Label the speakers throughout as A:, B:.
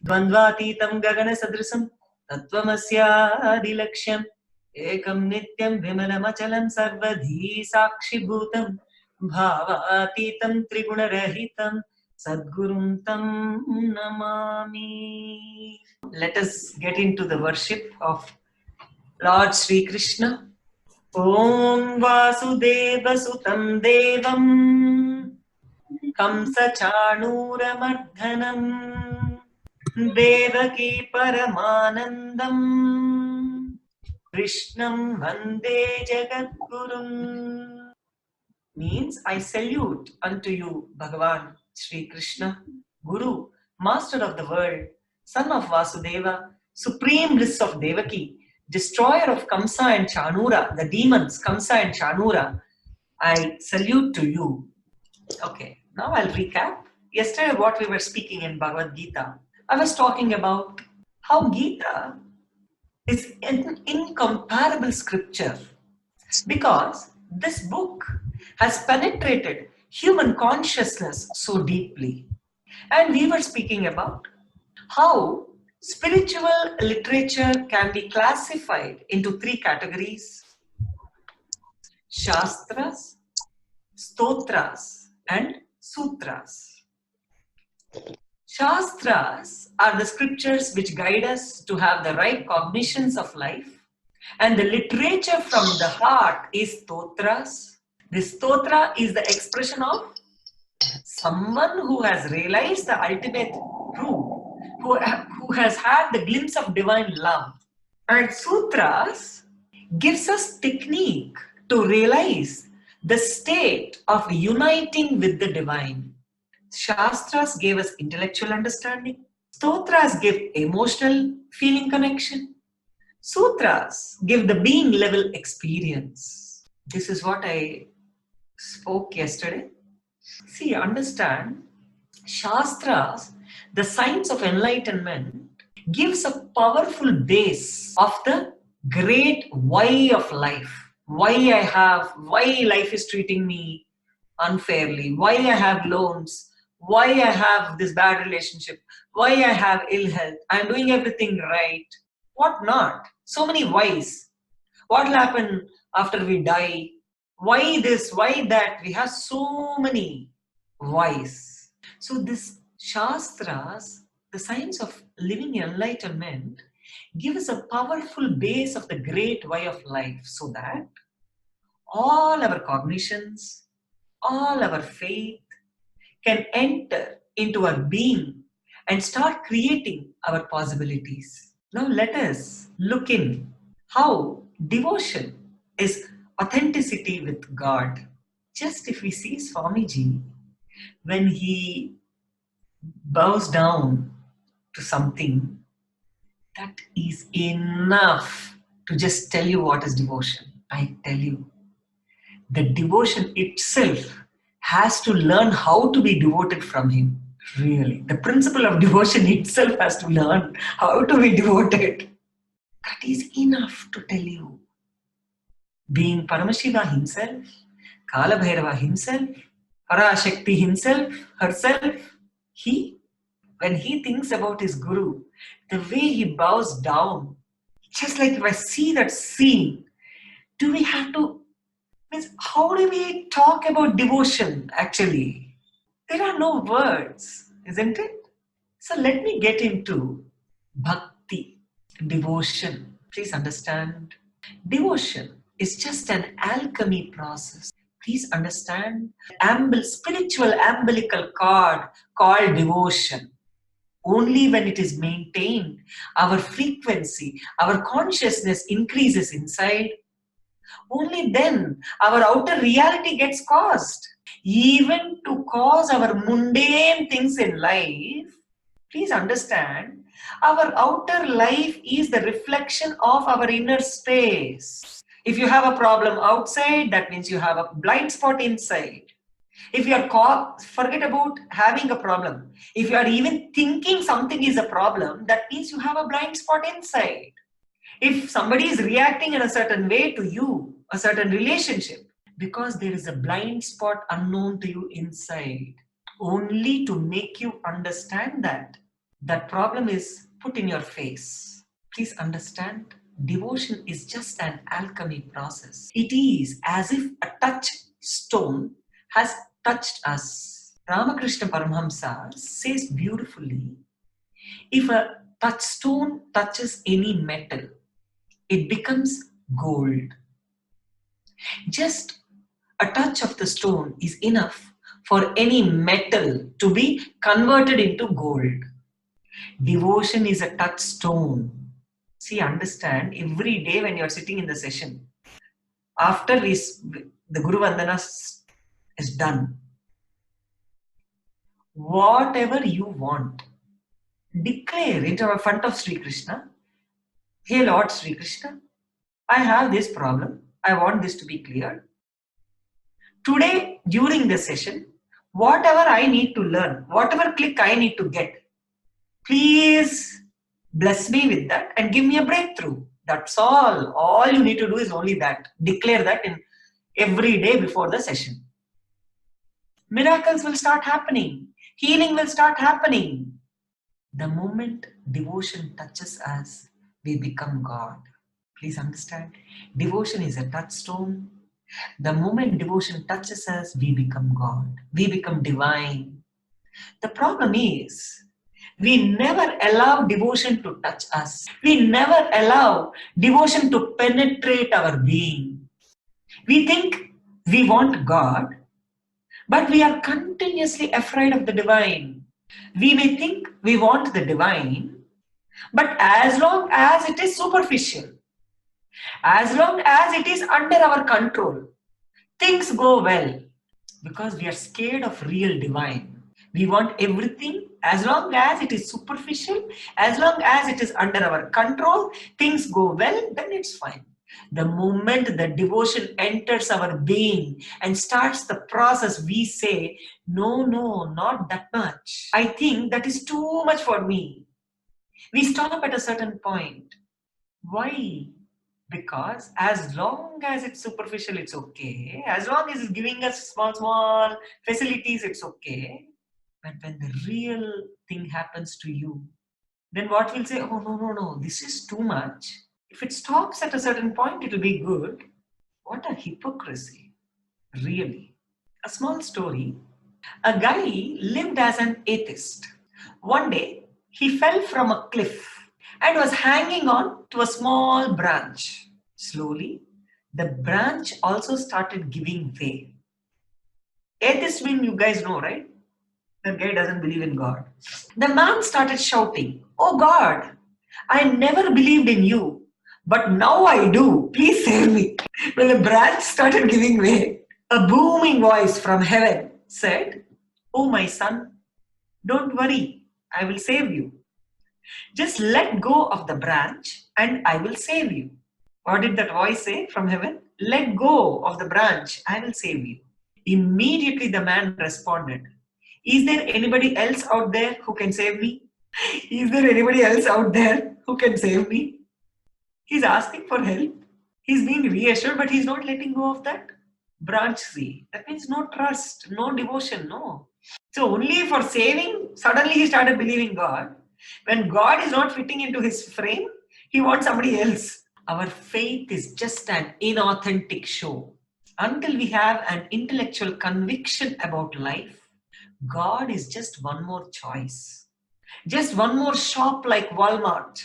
A: Dvandvatitam gagana sadrisam tattvamasya ekam nityam vimalamachalam sarvadhi sakshibhutam bhavatitam trigunarahitam sadgurum tam namami. Let us get into the worship of Lord Sri Krishna. Om Vasudeva Sutam Devam Kamsa Chanuramardanam Devaki Paramanandam Krishnam Vande Jagadgurum. Means I salute unto you, Bhagavan Sri Krishna, Guru, Master of the world, Son of Vasudeva, Supreme Bliss of Devaki, Destroyer of Kamsa and Chanura, the demons Kamsa and Chanura. I salute to you. Okay, now I'll recap. Yesterday what we were speaking in Bhagavad Gita, I was talking about how Gita is an incomparable scripture because this book has penetrated human consciousness so deeply. And we were speaking about how spiritual literature can be classified into three categories: Shastras, Stotras, and Sutras. Shastras are the scriptures which guide us to have the right cognitions of life, and the literature from the heart is Stotras. The Stotra is the expression of someone who has realized the ultimate truth, who has had the glimpse of divine love. And Sutras gives us technique to realize the state of uniting with the divine. Shastras gave us intellectual understanding. Stotras give emotional feeling connection. Sutras give the being level experience. This is what I spoke yesterday. See, understand, Shastras, the science of enlightenment, gives a powerful base of the great why of life. Why life is treating me unfairly, why I have loans, why I have this bad relationship, why I have ill health, I'm doing everything right, what not? So many whys. What will happen after we die? Why this, why that? We have so many whys. So this Shastras, the science of living enlightenment, give us a powerful base of the great why of life, so that all our cognitions, all our faith can enter into our being and start creating our possibilities. Now let us look in how devotion is authenticity with God. Just if we see Swamiji, when he bows down to something, that is enough to just tell you what is devotion. I tell you, the devotion itself has to learn how to be devoted from him. Really, the principle of devotion itself has to learn how to be devoted. That is enough to tell you. Being Paramashiva himself, Kala Bhairava himself, Parashakti himself, herself, when he thinks about his Guru, the way he bows down, just like if I see that scene, do we have to, how do we talk about devotion actually? There are no words, isn't it? So let me get into bhakti, devotion. Please understand, devotion is just an alchemy process. Please understand, spiritual umbilical cord called devotion. Only when it is maintained, our frequency, our consciousness increases inside. Only then our outer reality gets caused. Even to cause our mundane things in life, please understand, our outer life is the reflection of our inner space. If you have a problem outside, that means you have a blind spot inside. If you are forget about having a problem. If you are even thinking something is a problem, that means you have a blind spot inside. If somebody is reacting in a certain way to you, a certain relationship, because there is a blind spot unknown to you inside, only to make you understand that That problem is put in your face. Please understand, devotion is just an alchemy process. It is as if a touchstone has touched us. Ramakrishna Paramhamsa says beautifully, if a touchstone touches any metal, it becomes gold. Just a touch of the stone is enough for any metal to be converted into gold. Devotion is a touchstone. See, understand, every day when you are sitting in the session, after the Guru Vandana is done, whatever you want, declare into the front of Sri Krishna, hey Lord Sri Krishna, I have this problem. I want this to be clear. Today, during the session, whatever I need to learn, whatever click I need to get, please bless me with that and give me a breakthrough. That's all. All you need to do is only that. Declare that in every day before the session. Miracles will start happening. Healing will start happening. The moment devotion touches us, we become God. Please understand. Devotion is a touchstone. The moment devotion touches us, we become God. We become divine. The problem is, we never allow devotion to touch us. We never allow devotion to penetrate our being. We think we want God, but we are continuously afraid of the divine. We may think we want the divine, but as long as it is superficial, as long as it is under our control, things go well, because we are scared of real divine. We want everything, as long as it is superficial, as long as it is under our control, things go well, then it's fine. The moment the devotion enters our being and starts the process, we say, no, not that much. I think that is too much for me. We stop at a certain point. Why? Because as long as it's superficial, it's okay. As long as it's giving us small facilities, it's okay. But when the real thing happens to you, then what will say, oh no, this is too much. If it stops at a certain point, it will be good. What a hypocrisy, really. A small story. A guy lived as an atheist. One day, he fell from a cliff and was hanging on to a small branch. Slowly, the branch also started giving way. Atheist mean you guys know, right? That guy doesn't believe in God. The man started shouting, oh God, I never believed in you, but now I do. Please save me. When the branch started giving way, a booming voice from heaven said, oh my son, don't worry, I will save you. Just let go of the branch and I will save you. What did that voice say from heaven? Let go of the branch, I will save you. Immediately the man responded, is there anybody else out there who can save me? Is there anybody else out there who can save me? He's asking for help. He's being reassured, but he's not letting go of that branch. See, that means no trust, no devotion, no. So only for saving, suddenly he started believing God. When God is not fitting into his frame, he wants somebody else. Our faith is just an inauthentic show. Until we have an intellectual conviction about life, God is just one more choice. Just one more shop like Walmart.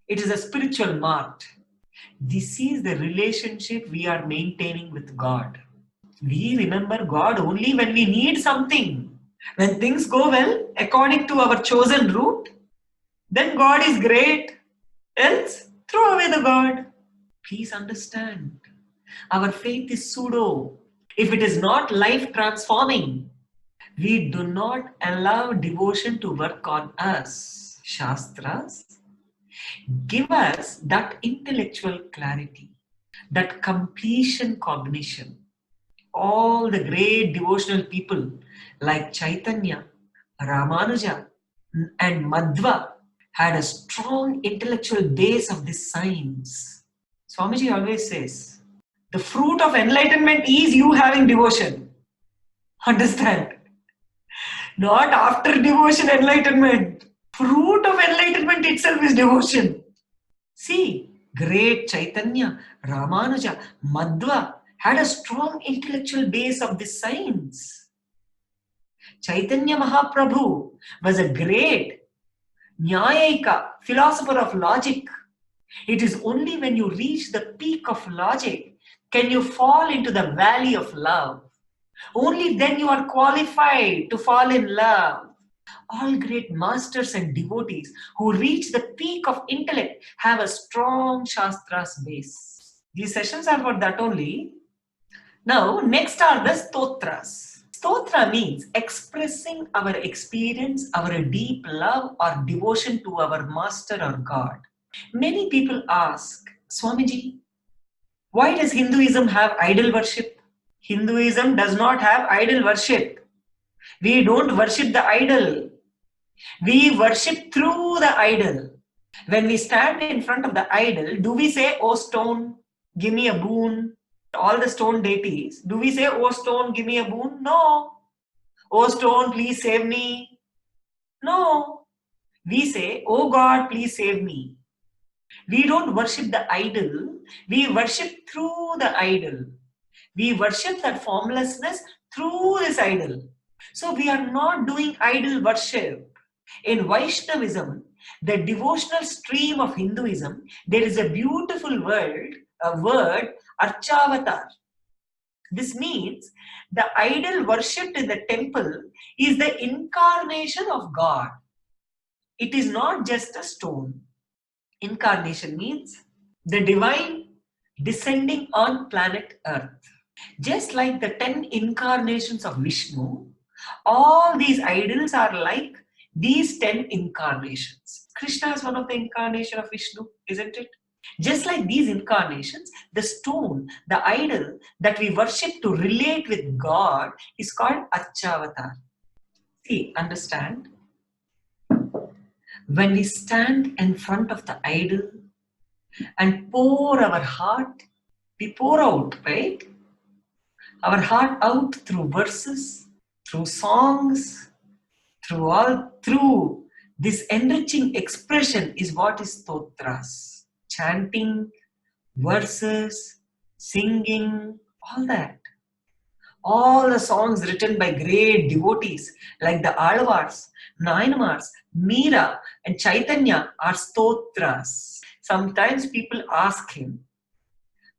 A: It is a spiritual mart. This is the relationship we are maintaining with God. We remember God only when we need something. When things go well, according to our chosen route, then God is great. Else, throw away the God. Please understand, our faith is pseudo. If it is not life transforming, we do not allow devotion to work on us. Shastras give us that intellectual clarity, that completion cognition. All the great devotional people like Chaitanya, Ramanuja, and Madhva had a strong intellectual base of this science. Swamiji always says, the fruit of enlightenment is you having devotion. Understand? Not after devotion enlightenment. Fruit of enlightenment itself is devotion. See, great Chaitanya, Ramanuja, Madhva had a strong intellectual base of this science. Chaitanya Mahaprabhu was a great Nyayika, philosopher of logic. It is only when you reach the peak of logic can you fall into the valley of love. Only then you are qualified to fall in love. All great masters and devotees who reach the peak of intellect have a strong Shastra's base. These sessions are for that only. Now, next are the stotras. Stotra means expressing our experience, our deep love or devotion to our master or God. Many people ask, Swamiji, why does Hinduism have idol worship? Hinduism does not have idol worship. We don't worship the idol. We worship through the idol. When we stand in front of the idol, do we say, oh stone, give me a boon? All the stone deities, do we say, oh stone, give me a boon? No. Oh stone, please save me? No. We say, oh God, please save me. We don't worship the idol. We worship through the idol. We worship that formlessness through this idol. So we are not doing idol worship. In Vaishnavism, the devotional stream of Hinduism, there is a beautiful word, Archavatar. This means the idol worshipped in the temple is the incarnation of God. It is not just a stone. Incarnation means the divine descending on planet Earth. Just like the 10 incarnations of Vishnu, all these idols are like these 10 incarnations. Krishna is one of the incarnations of Vishnu, isn't it? Just like these incarnations, the stone, the idol that we worship to relate with God is called Archavatar. See, understand? When we stand in front of the idol and pour our heart, we pour out, right? Our heart out through verses, through songs, through this enriching expression is what is stotras. Chanting, verses, singing, all that. All the songs written by great devotees like the Alvars, Nayanamars, Meera and Chaitanya are stotras. Sometimes people ask him,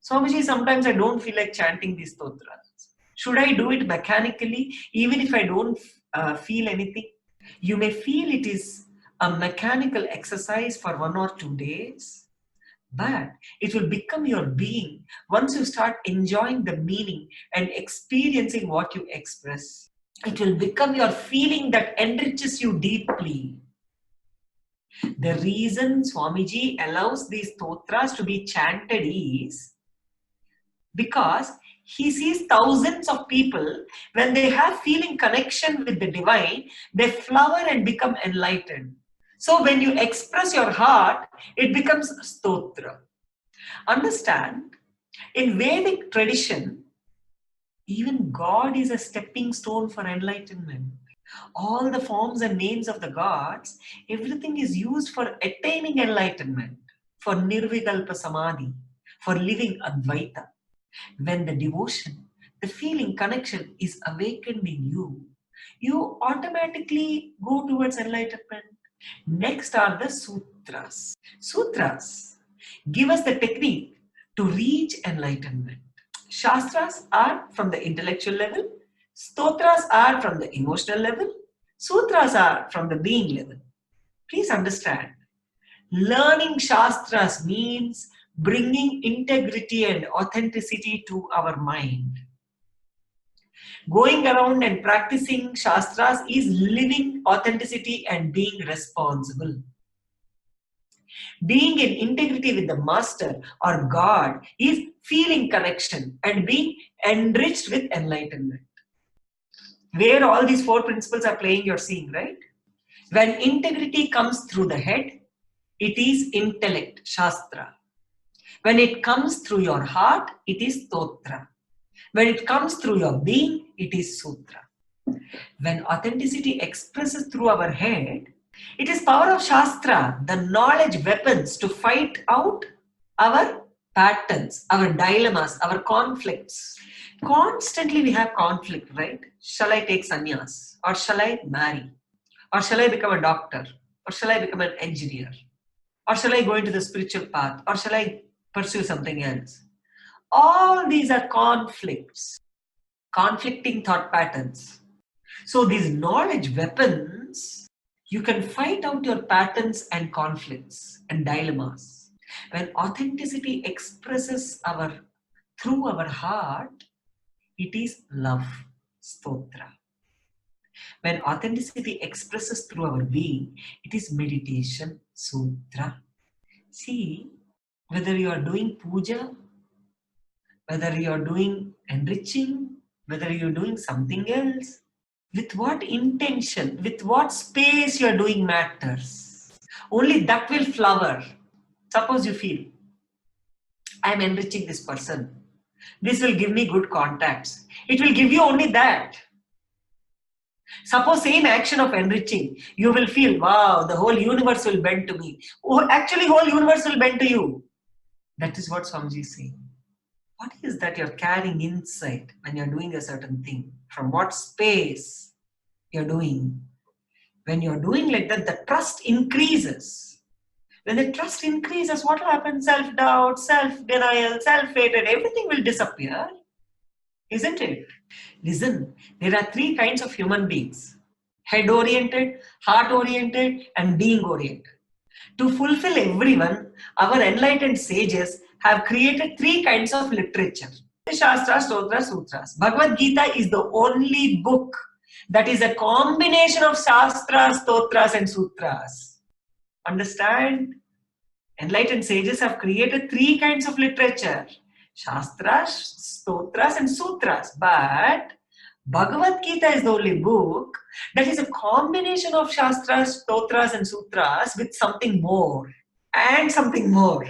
A: Swamiji, sometimes I don't feel like chanting these stotras. Should I do it mechanically even if I don't feel anything? You may feel it is a mechanical exercise for 1 or 2 days, but it will become your being once you start enjoying the meaning and experiencing what you express. It will become your feeling that enriches you deeply. The reason Swamiji allows these stotras to be chanted is because he sees thousands of people, when they have feeling connection with the divine, they flower and become enlightened. So when you express your heart, it becomes stotra. Understand, in Vedic tradition, even God is a stepping stone for enlightenment. All the forms and names of the gods, everything is used for attaining enlightenment, for nirvikalpa samadhi, for living Advaita. When the devotion, the feeling connection is awakened in you, you automatically go towards enlightenment. Next are the sutras. Sutras give us the technique to reach enlightenment. Shastras are from the intellectual level, stotras are from the emotional level, sutras are from the being level. Please understand, learning Shastras means bringing integrity and authenticity to our mind. Going around and practicing Shastras is living authenticity and being responsible. Being in integrity with the Master or God is feeling connection and being enriched with enlightenment. Where all these 4 principles are playing, you're seeing, right? When integrity comes through the head, it is intellect, Shastra. When it comes through your heart, it is stotra. When it comes through your being, it is sutra. When authenticity expresses through our head, It is power of Shastra, the knowledge weapons to fight out our patterns, our dilemmas, our conflicts. Constantly we have conflict, right? Shall I take sannyas? Or shall I marry? Or shall I become a doctor? Or shall I become an engineer? Or shall I go into the spiritual path? Or shall I pursue something else? All these are conflicts, conflicting thought patterns. So these knowledge weapons, you can fight out your patterns and conflicts and dilemmas. When authenticity expresses through our heart, it is love, stotra. When authenticity expresses through our being, it is meditation, sutra. See, whether you are doing puja, whether you are doing enriching, whether you are doing something else, with what intention, with what space you are doing matters. Only that will flower. Suppose you feel, I am enriching this person. This will give me good contacts. It will give you only that. Suppose same action of enriching, you will feel, wow, the whole universe will bend to me. Oh, actually, whole universe will bend to you. That is what Swamiji is saying. What is that you're carrying inside when you're doing a certain thing? From what space you're doing? When you're doing like that, the trust increases. When the trust increases, what will happen? Self-doubt, self-denial, self-hatred, everything will disappear. Isn't it? Listen, there are three kinds of human beings. Head-oriented, heart-oriented, and being-oriented. To fulfill everyone, our enlightened sages have created three kinds of literature. Shastras, Stotras, Sutras. Bhagavad Gita is the only book that is a combination of Shastras, Stotras and Sutras. Understand? Enlightened sages have created three kinds of literature. Shastras, Stotras and Sutras. But Bhagavad Gita is the only book that is a combination of Shastras, Stotras and Sutras with something more and something more.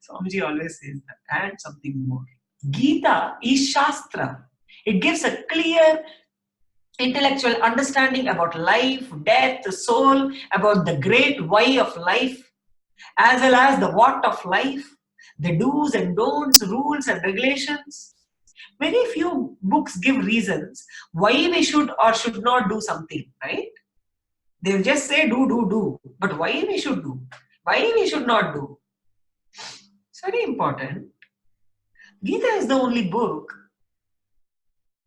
A: Swamiji always says that, and something more. Gita is Shastra. It gives a clear intellectual understanding about life, death, the soul, about the great why of life, as well as the what of life, the do's and don'ts, rules and regulations. Very few books give reasons why we should or should not do something, right? They'll just say do. But why we should do? Why we should not do? It's very important. Gita is the only book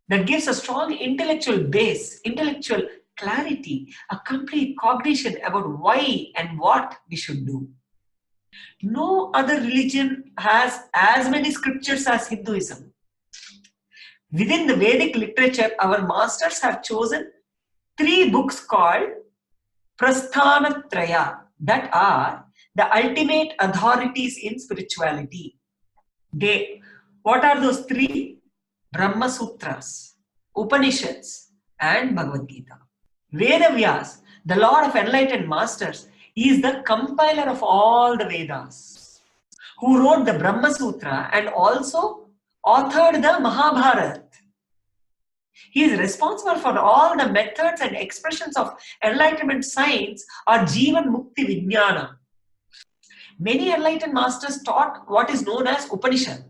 A: that gives a strong intellectual base, intellectual clarity, a complete cognition about why and what we should do. No other religion has as many scriptures as Hinduism. Within the Vedic literature, our masters have chosen three books called Prasthanatraya that are the ultimate authorities in spirituality. What are those three? Brahma Sutras, Upanishads and Bhagavad Gita. Vedavyas, the Lord of Enlightened Masters, is the compiler of all the Vedas, who wrote the Brahma Sutra and also authored the Mahabharata. He is responsible for all the methods and expressions of enlightenment science or Jivan Mukti Vijnana. Many enlightened masters taught what is known as Upanishad.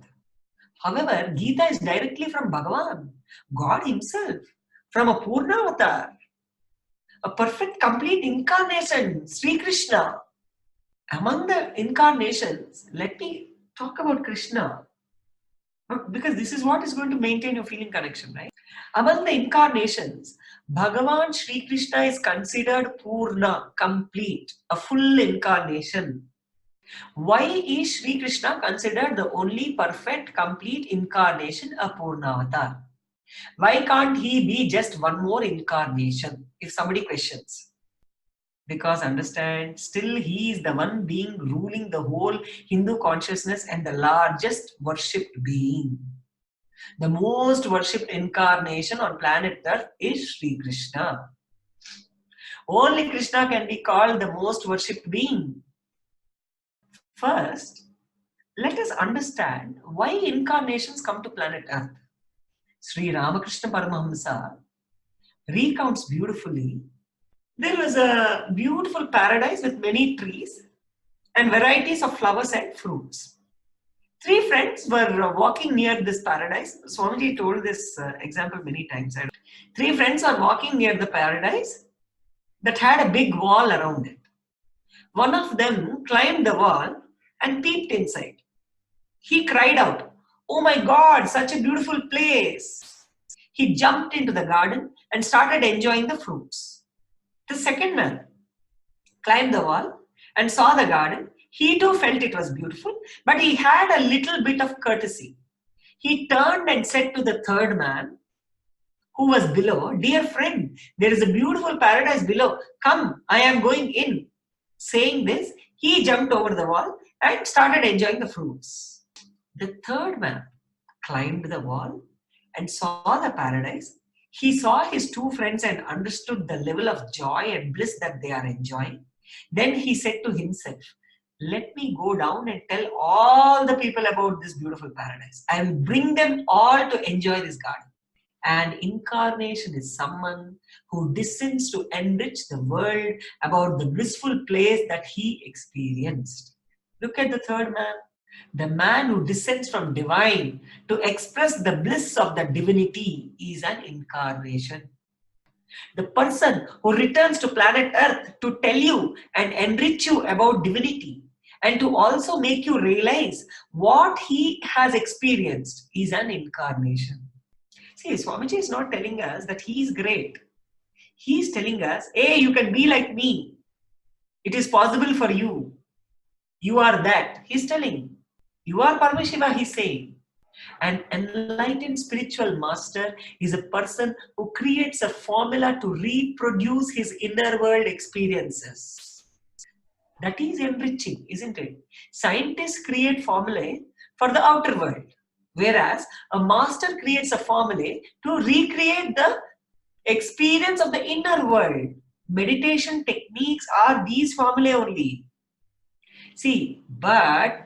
A: However, Gita is directly from Bhagavan, God himself, from a Purnavatar, a perfect complete incarnation, Sri Krishna. Among the incarnations, let me talk about Krishna, because this is what is going to maintain your feeling connection, right? Among the incarnations, Bhagavan Sri Krishna is considered Purna, complete, a full incarnation. Why is Sri Krishna considered the only perfect, complete incarnation, a Purnavatar? Why can't he be just one more incarnation? If somebody questions. Because understand, still he is the one being ruling the whole Hindu consciousness and the largest worshipped being. The most worshipped incarnation on planet Earth is Sri Krishna. Only Krishna can be called the most worshipped being. First, let us understand why incarnations come to planet Earth. Sri Ramakrishna Paramahamsa recounts beautifully There was a beautiful paradise with many trees and varieties of flowers and fruits. Three friends were walking near this paradise. Swamiji told this example many times. Three friends are walking near the paradise that had a big wall around it. One of them climbed the wall and peeped inside. He cried out, "Oh my God, such a beautiful place." He jumped into the garden and started enjoying the fruits. The second man climbed the wall and saw the garden. He too felt it was beautiful, but he had a little bit of courtesy. He turned and said to the third man, who was below, "Dear friend, there is a beautiful paradise below. Come, I am going in." Saying this, he jumped over the wall and started enjoying the fruits. The third man climbed the wall and saw the paradise. He saw his two friends and understood the level of joy and bliss that they are enjoying. Then he said to himself, "Let me go down and tell all the people about this beautiful paradise. I will bring them all to enjoy this garden." And incarnation is someone who descends to enrich the world about the blissful place that he experienced. Look at the third man. The man who descends from divine to express the bliss of the divinity is an incarnation. The person who returns to planet Earth to tell you and enrich you about divinity and to also make you realize what he has experienced is an incarnation. See, Swamiji is not telling us that he is great. He is telling us, hey, you can be like me. It is possible for you. You are that. He is telling. You are Paramashiva, he is saying. An enlightened spiritual master is a person who creates a formula to reproduce his inner world experiences. That is enriching, isn't it? Scientists create formulae for the outer world, whereas a master creates a formulae to recreate the experience of the inner world. Meditation techniques are these formulae only. See, but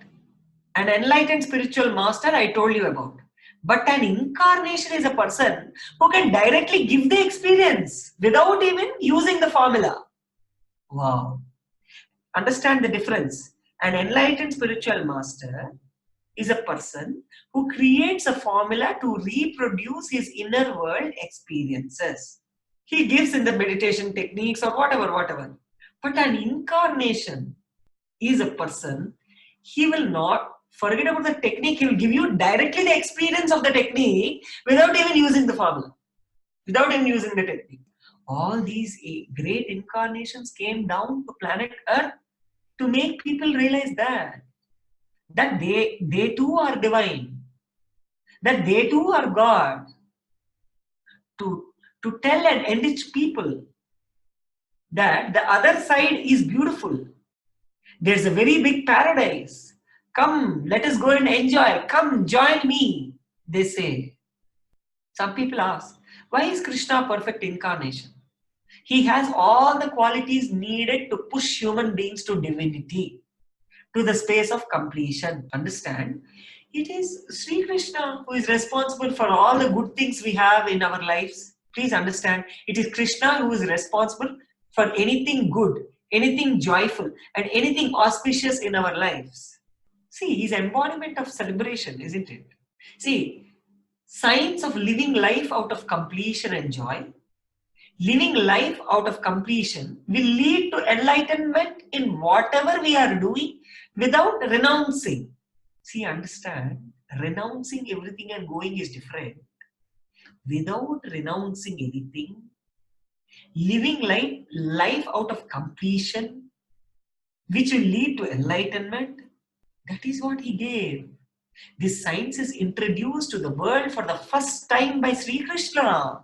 A: an enlightened spiritual master I told you about. But an incarnation is a person who can directly give the experience without even using the formula. Wow. Understand the difference. An enlightened spiritual master is a person who creates a formula to reproduce his inner world experiences. He gives in the meditation techniques or whatever. But an incarnation is a person, he will not forget about the technique, he will give you directly the experience of the technique without even using the formula, without even using the technique. All these great incarnations came down to planet Earth to make people realize that they too are divine, that they too are God, to tell and enrich people that the other side is beautiful. There's a very big paradise. Come, let us go and enjoy. Come, join me, they say. Some people ask, why is Krishna perfect incarnation? He has all the qualities needed to push human beings to divinity, to the space of completion. Understand? It is Sri Krishna who is responsible for all the good things we have in our lives. Please understand, it is Krishna who is responsible for anything good, anything joyful, and anything auspicious in our lives. See, he's embodiment of celebration, isn't it? See, signs of living life out of completion and joy. Living life out of completion will lead to enlightenment in whatever we are doing without renouncing. See, understand, renouncing everything and going is different. Without renouncing anything, living life out of completion, which will lead to enlightenment, that is what he gave. This science is introduced to the world for the first time by Sri Krishna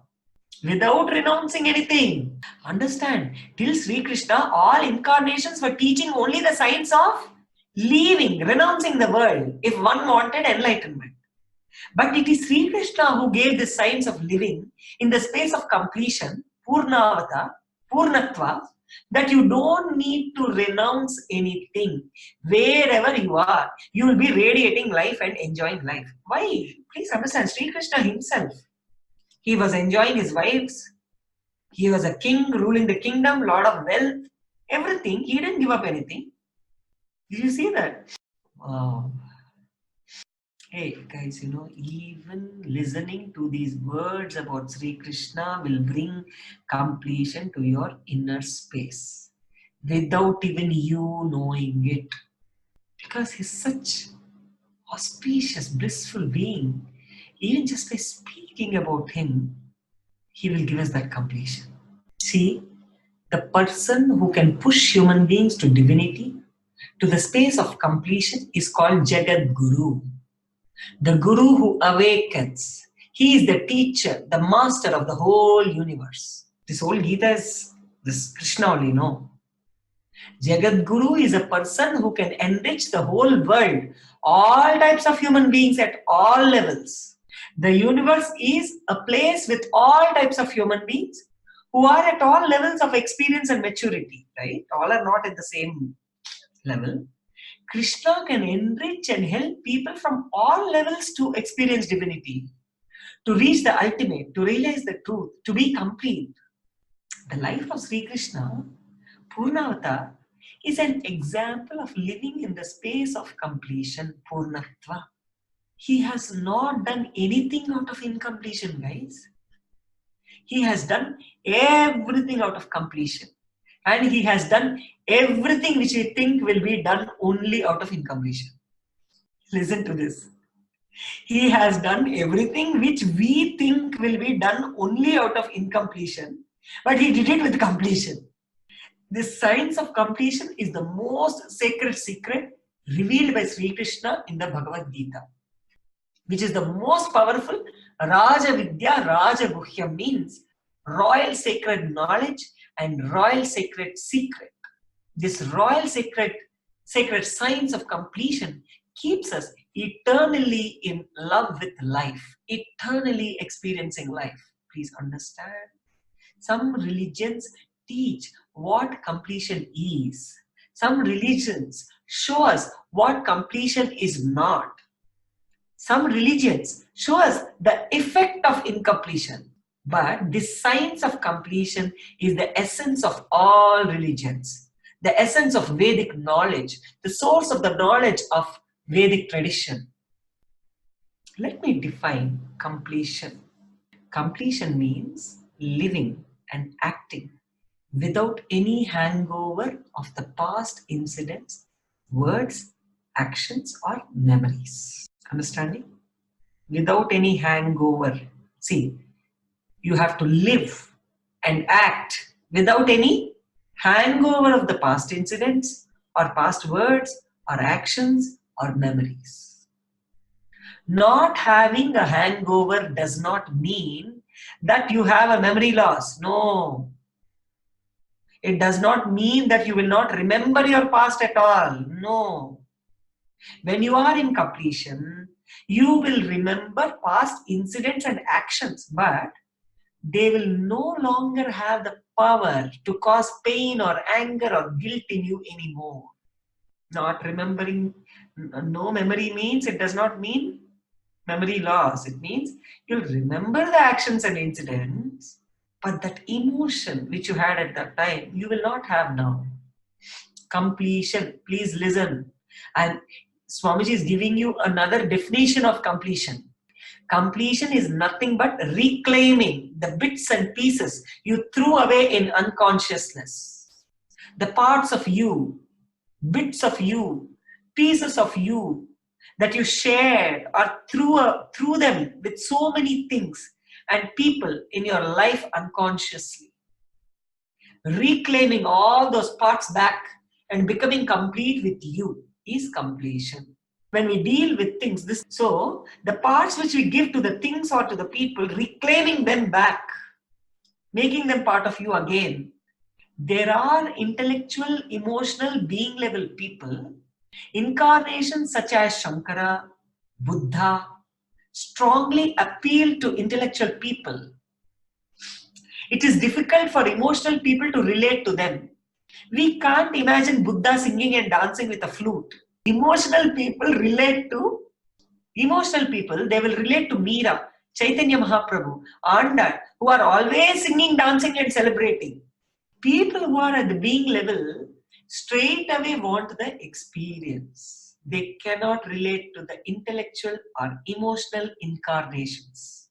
A: without renouncing anything. Understand, till Sri Krishna, all incarnations were teaching only the science of leaving, renouncing the world if one wanted enlightenment. But it is Sri Krishna who gave the science of living in the space of completion, Purnavata, Purnatva, that you don't need to renounce anything. Wherever you are, you will be radiating life and enjoying life. Why? Please understand, Sri Krishna himself, he was enjoying his wives. He was a king ruling the kingdom, lot of wealth, everything. He didn't give up anything. Did you see that? Wow. Hey guys, even listening to these words about Sri Krishna will bring completion to your inner space without even you knowing it. Because he's such auspicious, blissful being. Even just by speaking about him, he will give us that completion. See, the person who can push human beings to divinity, to the space of completion, is called Jagat Guru. The Guru who awakens. He is the teacher, the master of the whole universe. This whole Gita is this Krishna only, no? Jagat Guru is a person who can enrich the whole world, all types of human beings at all levels. The universe is a place with all types of human beings who are at all levels of experience and maturity, right? All are not at the same level. Krishna can enrich and help people from all levels to experience divinity, to reach the ultimate, to realize the truth, to be complete. The life of Sri Krishna, Purnavata, is an example of living in the space of completion, Purnatva. He has not done anything out of incompletion, guys. He has done everything out of completion. And he has done everything which we think will be done only out of incompletion. Listen to this. He has done everything which we think will be done only out of incompletion, but he did it with completion. This science of completion is the most sacred secret revealed by Sri Krishna in the Bhagavad Gita, which is the most powerful. Raja Vidya, Raja Guhya means royal sacred knowledge and royal sacred secret. This royal sacred science of completion keeps us eternally in love with life, eternally experiencing life. Please understand. Some religions teach what completion is. Some religions show us what completion is not. Some religions show us the effect of incompletion. But this science of completion is the essence of all religions, the essence of Vedic knowledge, the source of the knowledge of Vedic tradition. Let me define completion. Completion means living and acting without any hangover of the past incidents, words, actions, or memories. Understanding? Without any hangover. See, you have to live and act without any hangover of the past incidents or past words or actions or memories. Not having a hangover does not mean that you have a memory loss. No. It does not mean that you will not remember your past at all. No. When you are in completion, you will remember past incidents and actions, but they will no longer have the power to cause pain or anger or guilt in you anymore. Not remembering, no memory means, it does not mean memory loss. It means you'll remember the actions and incidents, but that emotion which you had at that time, you will not have now. Completion, please listen. And Swamiji is giving you another definition of completion. Completion is nothing but reclaiming the bits and pieces you threw away in unconsciousness. The parts of you, bits of you, pieces of you that you shared or threw them with so many things and people in your life unconsciously. Reclaiming all those parts back and becoming complete with you is completion. When we deal with things, so the parts which we give to the things or to the people, reclaiming them back, making them part of you again. There are intellectual, emotional, being level people, incarnations such as Shankara, Buddha, strongly appeal to intellectual people. It is difficult for emotional people to relate to them. We can't imagine Buddha singing and dancing with a flute. Emotional people, they will relate to Meera Chaitanya Mahaprabhu, Andar, who are always singing, dancing and celebrating. People who are at the being level straight away want the experience. They cannot relate to the intellectual or emotional incarnations.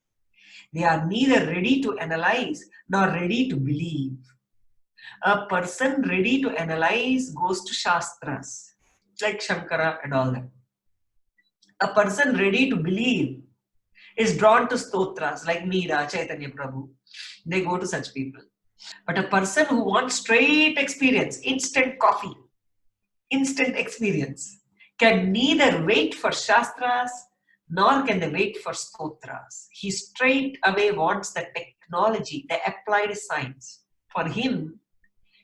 A: They are neither ready to analyze nor ready to believe. A person ready to analyze goes to Shastras, like Shankara and all that. A person ready to believe is drawn to stotras, like Meera, Chaitanya Prabhu. They go to such people. But a person who wants straight experience, instant coffee, instant experience, can neither wait for Shastras nor can they wait for stotras. He straight away wants the technology, the applied science. For him,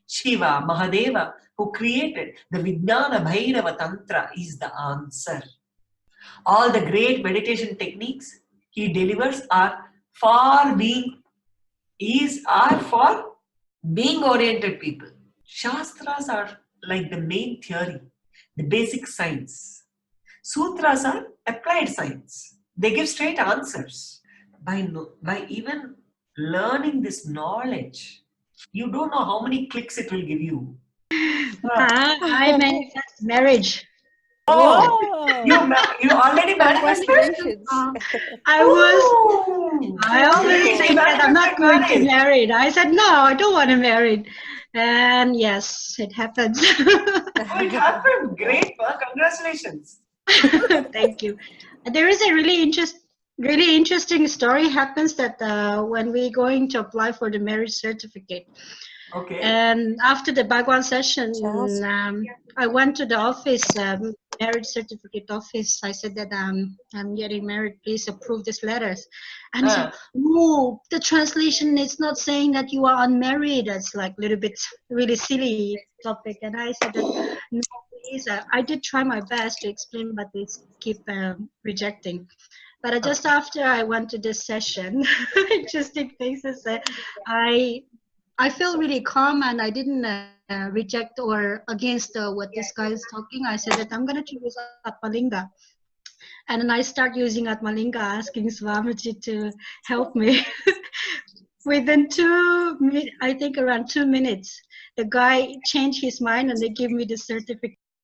A: Shiva, Mahadeva, who created the Vijnana Bhairava Tantra, is the answer. All the great meditation techniques he delivers are for being oriented people. Shastras are like the main theory, the basic science. Sutras are applied science. They give straight answers. By even learning this knowledge, you don't know how many clicks it will give you.
B: I manifest marriage.
A: Oh, you already manifested?
C: Congratulations.
B: I always think that I'm not going to marry. I said, no, I don't want to marry. And yes, it happened.
A: It happened. Great. Congratulations.
B: Thank you. There is a really interesting story happens that when we're going to apply for the marriage certificate.
A: Okay.
B: And after the Bhagwan session, I went to the office, marriage certificate office. I said that I'm getting married. Please approve these letters. And he said, "No, the translation is not saying that you are unmarried." That's like a little bit really silly topic. And I said that no, please. I did try my best to explain, but they keep rejecting. But just after I went to this session, interesting things is that I feel really calm and I didn't reject or against what this guy is talking. I said that I'm going to use Atmalinga. And then I start using Atmalinga, asking Swamiji to help me. Within I think around 2 minutes, the guy changed his mind and they give me the certificate.